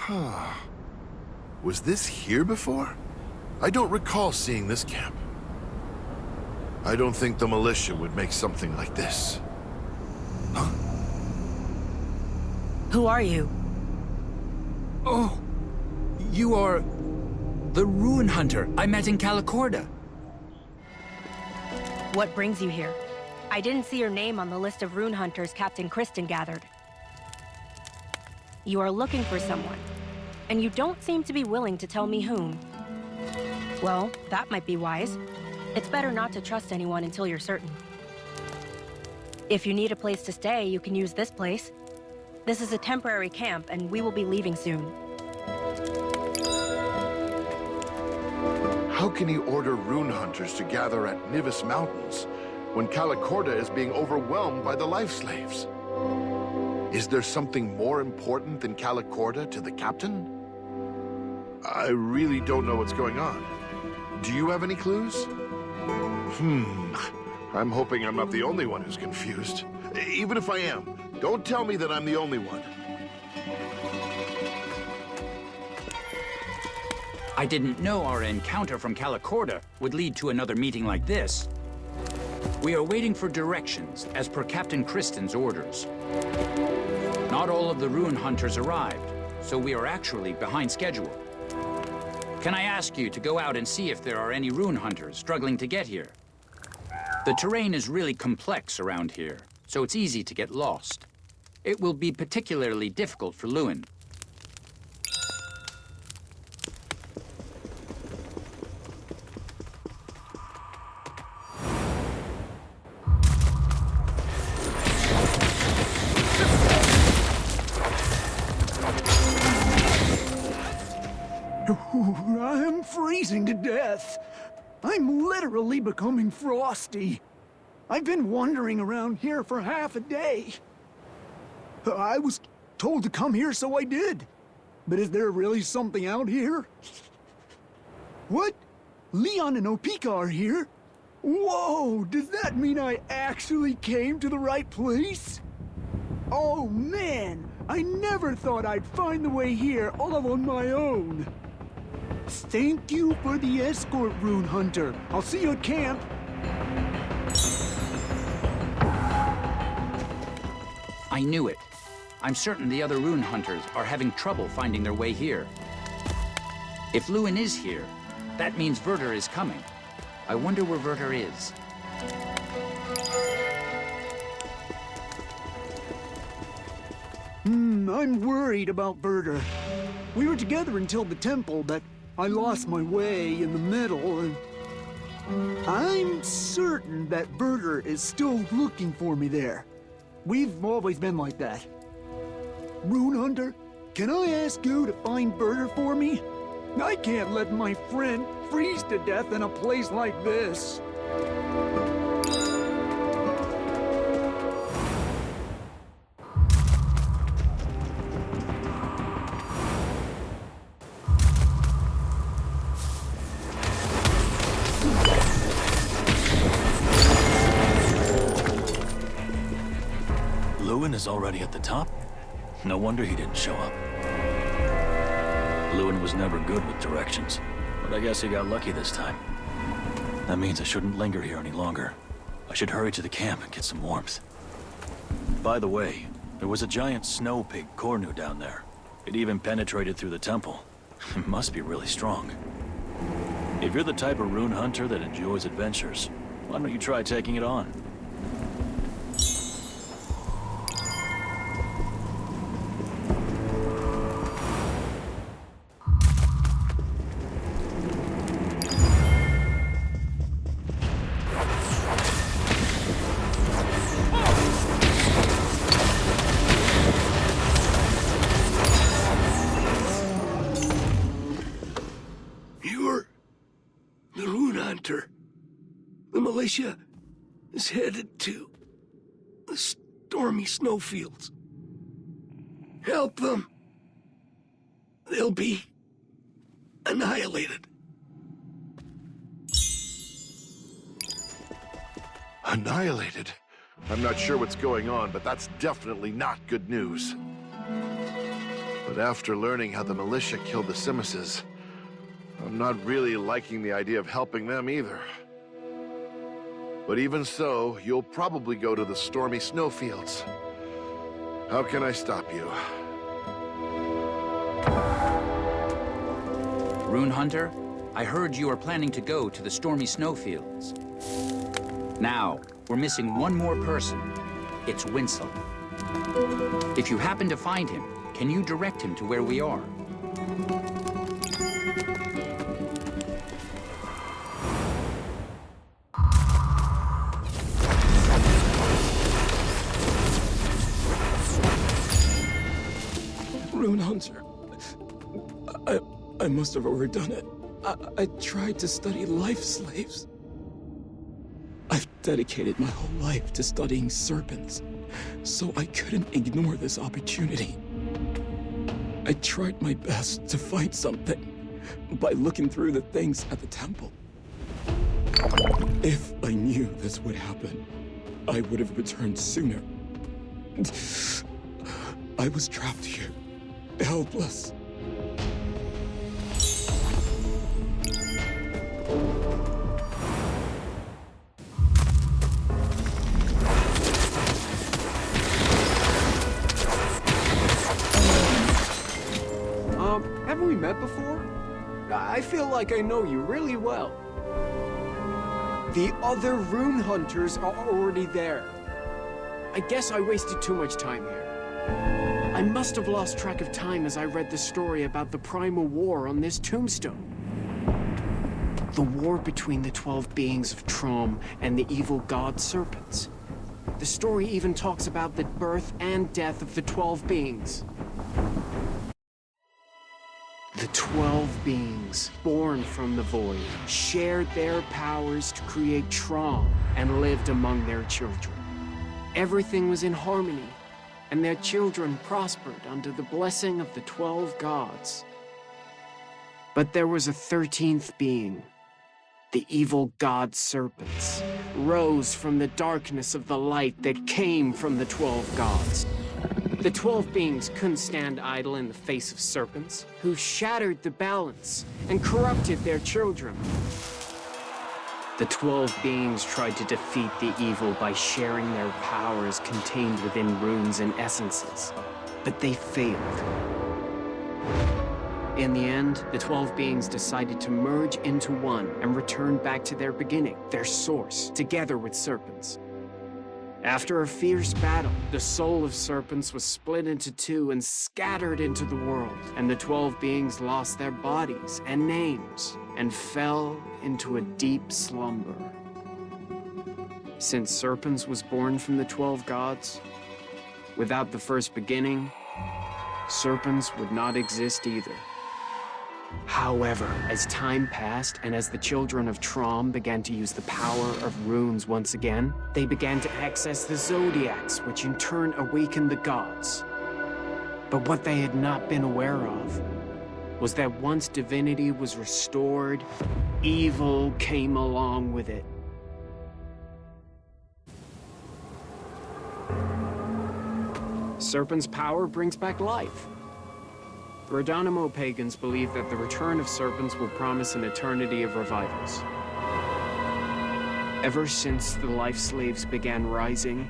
Huh. Was this here before? I don't recall seeing this camp. I don't think the militia would make something like this. Huh? Who are you? Oh, you are the Ruin Hunter I met in Calicorda. What brings you here? I didn't see your name on the list of rune hunters Captain Kristen gathered. You are looking for someone, and you don't seem to be willing to tell me whom. Well, that might be wise. It's better not to trust anyone until you're certain. If you need a place to stay, you can use this place. This is a temporary camp, and we will be leaving soon. How can he order rune hunters to gather at Nivis Mountains when Calicorda is being overwhelmed by the life slaves? Is there something more important than Calicorda to the captain? I really don't know what's going on. Do you have any clues? I'm hoping I'm not the only one who's confused. Even if I am, don't tell me that I'm the only one. I didn't know our encounter from Calicorda would lead to another meeting like this. We are waiting for directions as per Captain Kristen's orders. Not all of the Ruin Hunters arrived, so we are actually behind schedule. Can I ask you to go out and see if there are any Ruin Hunters struggling to get here? The terrain is really complex around here, so it's easy to get lost. It will be particularly difficult for Lewin. I'm freezing to death. I'm literally becoming frosty. I've been wandering around here for half a day. I was told to come here, so I did. But is there really something out here? What? Leon and Opika are here? Whoa, does that mean I actually came to the right place? Oh man, I never thought I'd find the way here all on my own. Thank you for the escort, Rune Hunter. I'll see you at camp. I knew it. I'm certain the other Rune Hunters are having trouble finding their way here. If Lewin is here, that means Werder is coming. I wonder where Werder is. I'm worried about Werder. We were together until the temple, but I lost my way in the middle, and I'm certain that Werder is still looking for me there. We've always been like that. Rune Hunter, can I ask you to find Werder for me? I can't let my friend freeze to death in a place like this. Lewin is already at the top? No wonder he didn't show up. Lewin was never good with directions, but I guess he got lucky this time. That means I shouldn't linger here any longer. I should hurry to the camp and get some warmth. By the way, there was a giant snow pig Cornu down there. It even penetrated through the temple. It must be really strong. If you're the type of rune hunter that enjoys adventures, why don't you try taking it on? The militia is headed to the stormy snowfields. Help them. They'll be annihilated. Annihilated? I'm not sure what's going on, but that's definitely not good news. The But after learning how the militia killed the Simuses, I'm not really liking the idea of helping them either. But even so, you'll probably go to the stormy snowfields. How can I stop you? Rune Hunter, I heard you are planning to go to the stormy snowfields. Now, we're missing one more person. It's Winslow. If you happen to find him, can you direct him to where we are? Rune Hunter. I must have overdone it. I tried to study life slaves. I've dedicated my whole life to studying serpents, so I couldn't ignore this opportunity. I tried my best to find something by looking through the things at the temple. If I knew this would happen, I would have returned sooner. I was trapped here, helpless. Haven't we met before? I feel like I know you really well. The other rune hunters are already there. I guess I wasted too much time here. I must have lost track of time as I read the story about the primal war on this tombstone. The war between the 12 beings of Trom and the evil god serpents. The story even talks about the birth and death of the 12 beings. The 12 beings, born from the void, shared their powers to create Trom and lived among their children. Everything was in harmony, and their children prospered under the blessing of the 12 gods. But there was a 13th being. The evil god serpents rose from the darkness of the light that came from the 12 gods. The 12 beings couldn't stand idle in the face of serpents, who shattered the balance and corrupted their children. The 12 beings tried to defeat the evil by sharing their powers contained within runes and essences, but they failed. In the end, the 12 beings decided to merge into one and return back to their beginning, their source, together with serpents. After a fierce battle, the soul of serpents was split into two and scattered into the world, and the 12 beings lost their bodies and names and fell into a deep slumber. Since serpents was born from the 12 gods, without the first beginning, serpents would not exist either. However, as time passed and as the children of Trom began to use the power of runes once again, they began to access the zodiacs, which in turn awakened the gods. But what they had not been aware of was that once divinity was restored, evil came along with it. Serpent's power brings back life. Rodonimo pagans believe that the return of serpents will promise an eternity of revivals. Ever since the life slaves began rising,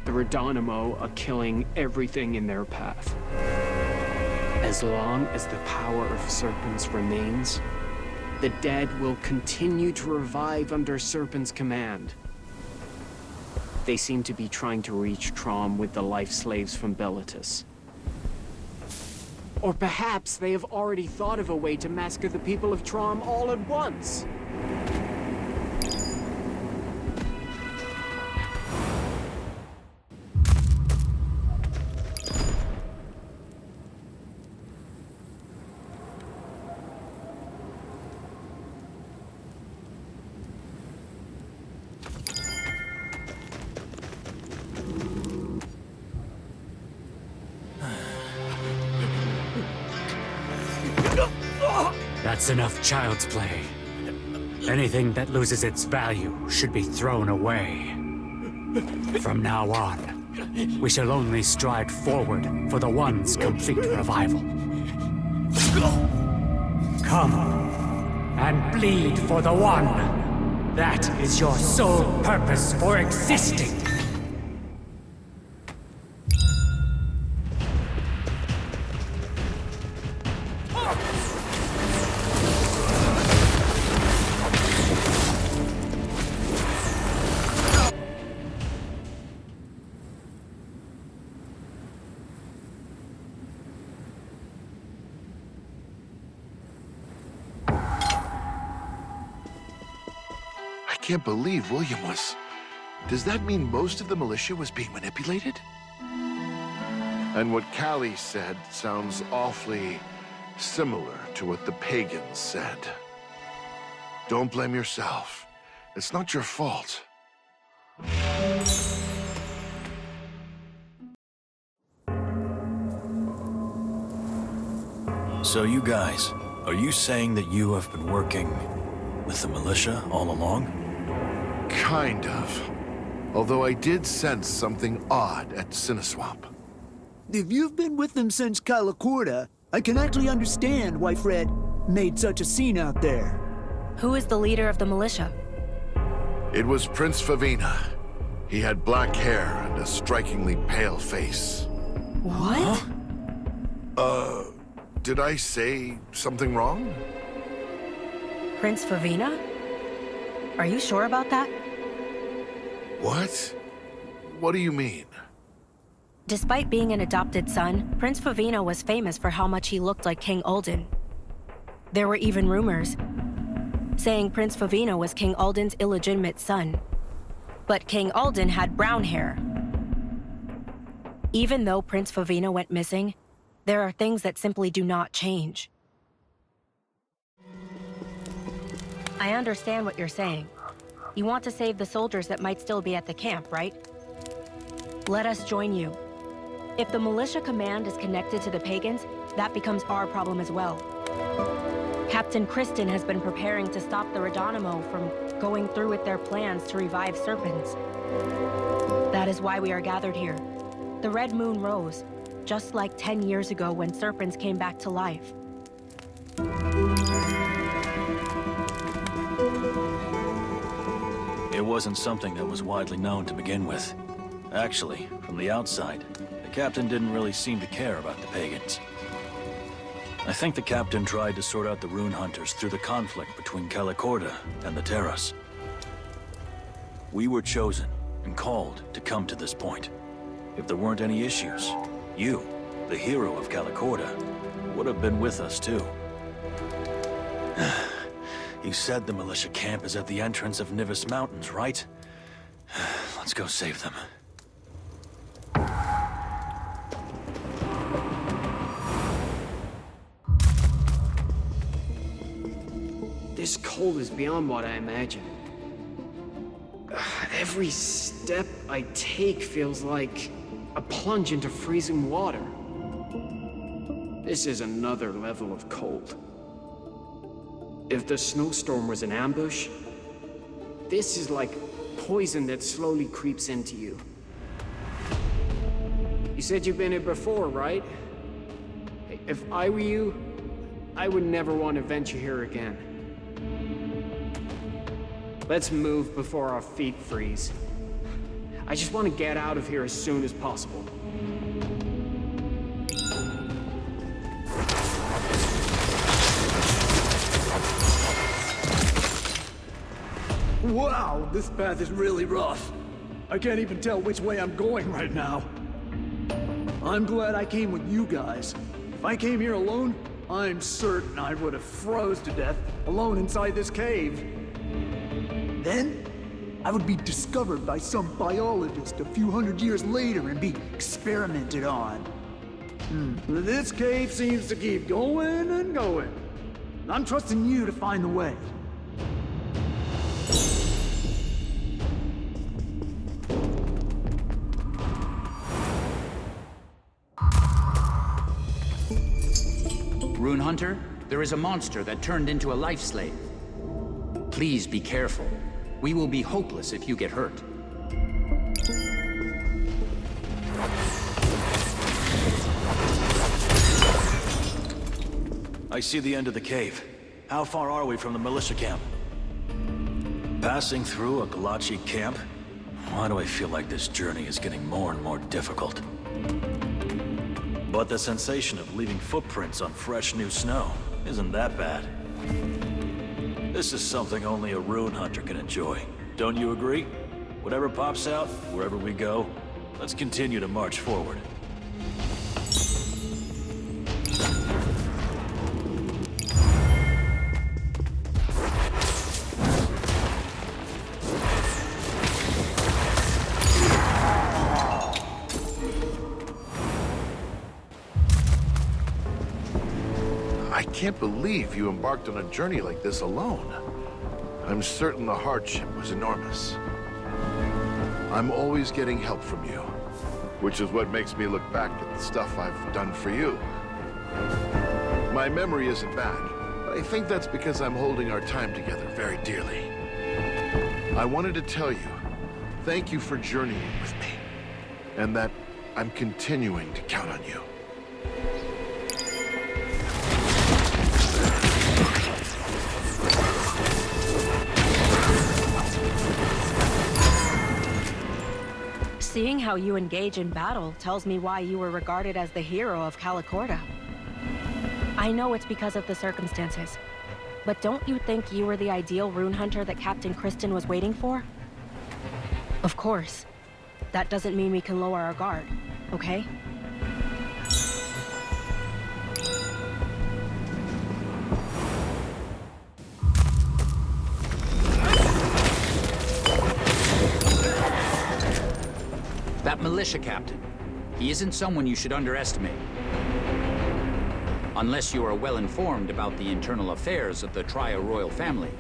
the Rodonimo are killing everything in their path. As long as the power of serpents remains, the dead will continue to revive under serpents' command. They seem to be trying to reach Trom with the life slaves from Bellatus. Or perhaps they have already thought of a way to massacre the people of Trom all at once. That's enough child's play. Anything that loses its value should be thrown away. From now on, We shall only stride forward for the One's complete revival. Come and bleed for the One. That is your sole purpose for existing. I can't believe William was... Does that mean most of the militia was being manipulated? And what Callie said sounds awfully similar to what the pagans said. Don't blame yourself. It's not your fault. So you guys, are you saying that you have been working with the militia all along? Kind of. Although I did sense something odd at Siniswamp. If you've been with them since Calicorda, I can actually understand why Fred made such a scene out there. Who is the leader of the militia? It was Prince Favina. He had black hair and a strikingly pale face. What? Did I say something wrong? Prince Favina? Are you sure about that? What? What do you mean? Despite being an adopted son, Prince Favina was famous for how much he looked like King Alden. There were even rumors saying Prince Favina was King Alden's illegitimate son. But King Alden had brown hair. Even though Prince Favina went missing, there are things that simply do not change. I understand what you're saying. You want to save the soldiers that might still be at the camp, right? Let us join you. If the militia command is connected to the pagans, that becomes our problem as well. Captain Kristen has been preparing to stop the Radonimo from going through with their plans to revive serpents. That is why we are gathered here. The Red Moon rose, just like 10 years ago when serpents came back to life. It wasn't something that was widely known to begin with. Actually, from the outside, the captain didn't really seem to care about the pagans. I think the captain tried to sort out the rune hunters through the conflict between Calicorda and the Terras. We were chosen and called to come to this point. If there weren't any issues, you, the hero of Calicorda, would have been with us too. You said the militia camp is at the entrance of Nivis Mountains, right? Let's go save them. This cold is beyond what I imagined. Every step I take feels like a plunge into freezing water. This is another level of cold. If the snowstorm was an ambush, this is like poison that slowly creeps into you. You said you've been here before, right? If I were you, I would never want to venture here again. Let's move before our feet freeze. I just want to get out of here as soon as possible. Wow, this path is really rough. I can't even tell which way I'm going right now. I'm glad I came with you guys. If I came here alone, I'm certain I would have froze to death alone inside this cave. Then, I would be discovered by some biologist a few hundred years later and be experimented on. This cave seems to keep going and going. I'm trusting you to find the way. Rune Hunter, there is a monster that turned into a life slave. Please be careful. We will be hopeless if you get hurt. I see the end of the cave. How far are we from the militia camp? Passing through a Galachi camp? Why do I feel like this journey is getting more and more difficult? But the sensation of leaving footprints on fresh new snow isn't that bad. This is something only a rune hunter can enjoy. Don't you agree? Whatever pops out, wherever we go, let's continue to march forward. I can't believe you embarked on a journey like this alone. I'm certain the hardship was enormous. I'm always getting help from you, which is what makes me look back at the stuff I've done for you. My memory isn't bad, but I think that's because I'm holding our time together very dearly. I wanted to tell you, thank you for journeying with me, and that I'm continuing to count on you. Seeing how you engage in battle tells me why you were regarded as the hero of Calicorda. I know it's because of the circumstances, but don't you think you were the ideal rune hunter that Captain Kristen was waiting for? Of course. That doesn't mean we can lower our guard, okay? That militia captain. He isn't someone you should underestimate. Unless you are well informed about the internal affairs of the Tria royal family,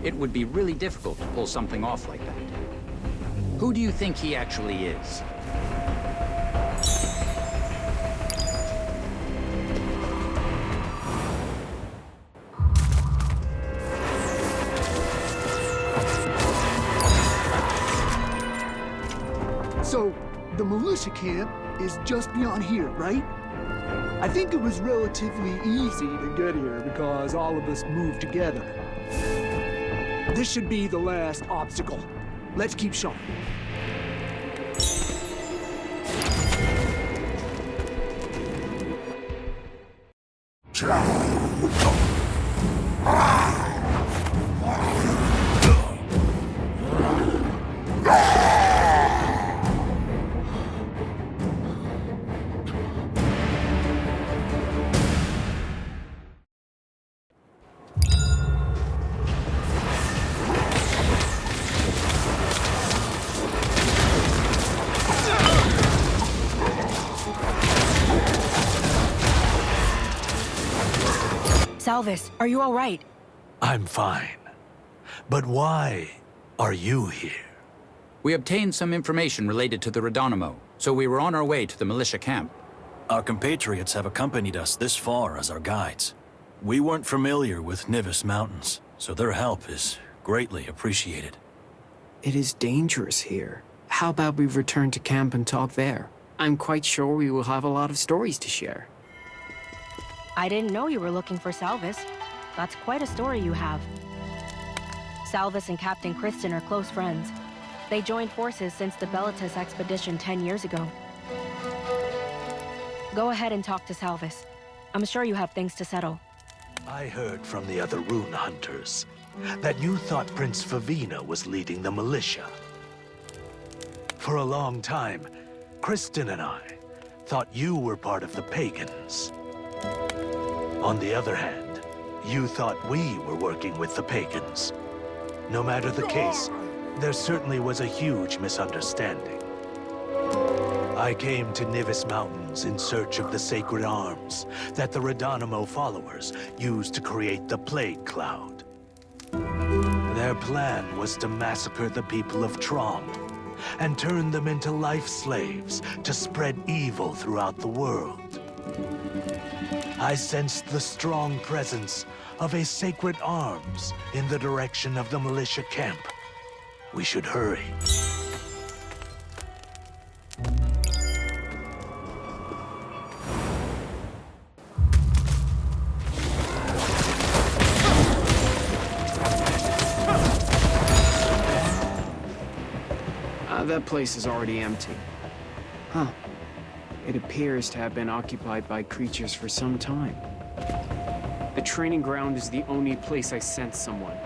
it would be really difficult to pull something off like that. Who do you think he actually is? So, the militia camp is just beyond here, right? I think it was relatively easy to get here because all of us moved together. This should be the last obstacle. Let's keep showing. Salvis, are you all right? I'm fine. But why are you here? We obtained some information related to the Redonimo, so we were on our way to the militia camp. Our compatriots have accompanied us this far as our guides. We weren't familiar with Nivis Mountains, so their help is greatly appreciated. It is dangerous here. How about we return to camp and talk there? I'm quite sure we will have a lot of stories to share. I didn't know you were looking for Salvis. That's quite a story you have. Salvis and Captain Kristen are close friends. They joined forces since the Bellatus expedition 10 years ago. Go ahead and talk to Salvis. I'm sure you have things to settle. I heard from the other rune hunters that you thought Prince Favina was leading the militia. For a long time, Kristen and I thought you were part of the pagans. On the other hand, you thought we were working with the pagans. No matter the case, there certainly was a huge misunderstanding. I came to Nivis Mountains in search of the sacred arms that the Redonimo followers used to create the Plague Cloud. Their plan was to massacre the people of Trom and turn them into life slaves to spread evil throughout the world. I sensed the strong presence of a sacred arms in the direction of the militia camp. We should hurry. That place is already empty. Huh. It appears to have been occupied by creatures for some time. The training ground is the only place I sense someone.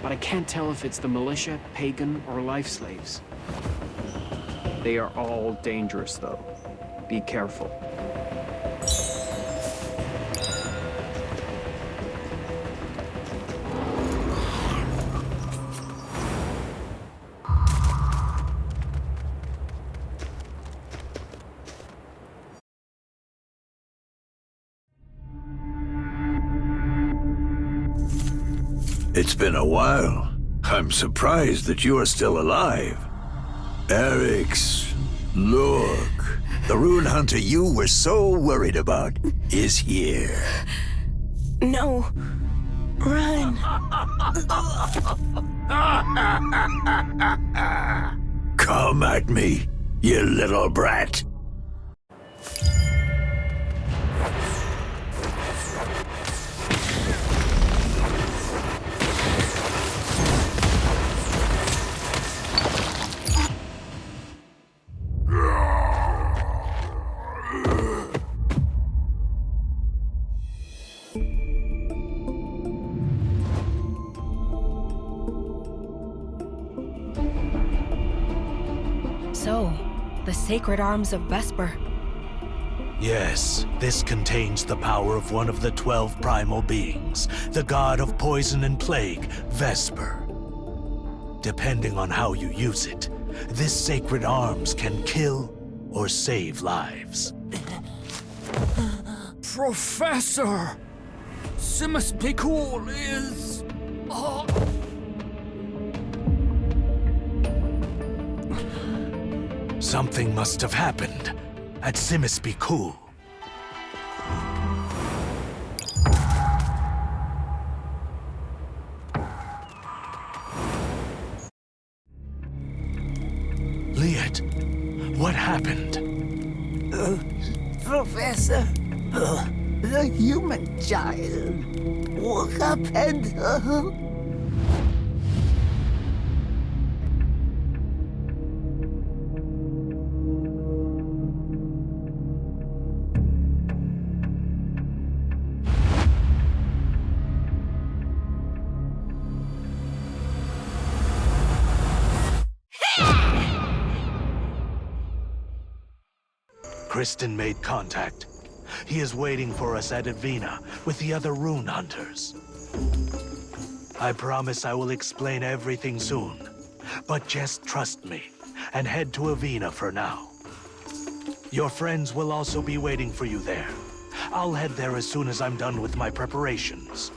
But I can't tell if it's the militia, pagan, or life slaves. They are all dangerous, though. Be careful. It's been a while. I'm surprised that you are still alive. Eric's... Look. The rune hunter you were so worried about is here. No. Run. Come at me, you little brat. So, the sacred arms of Vesper. Yes, this contains the power of one of the 12 primal beings, the god of poison and plague, Vesper. Depending on how you use it, this sacred arms can kill or save lives. Professor! Simespicul is... Something must have happened at Simespicul. Liet, what happened? Professor, the human child woke up and... Kristen made contact. He is waiting for us at Avina with the other rune hunters. I promise I will explain everything soon, but just trust me and head to Avina for now. Your friends will also be waiting for you there. I'll head there as soon as I'm done with my preparations.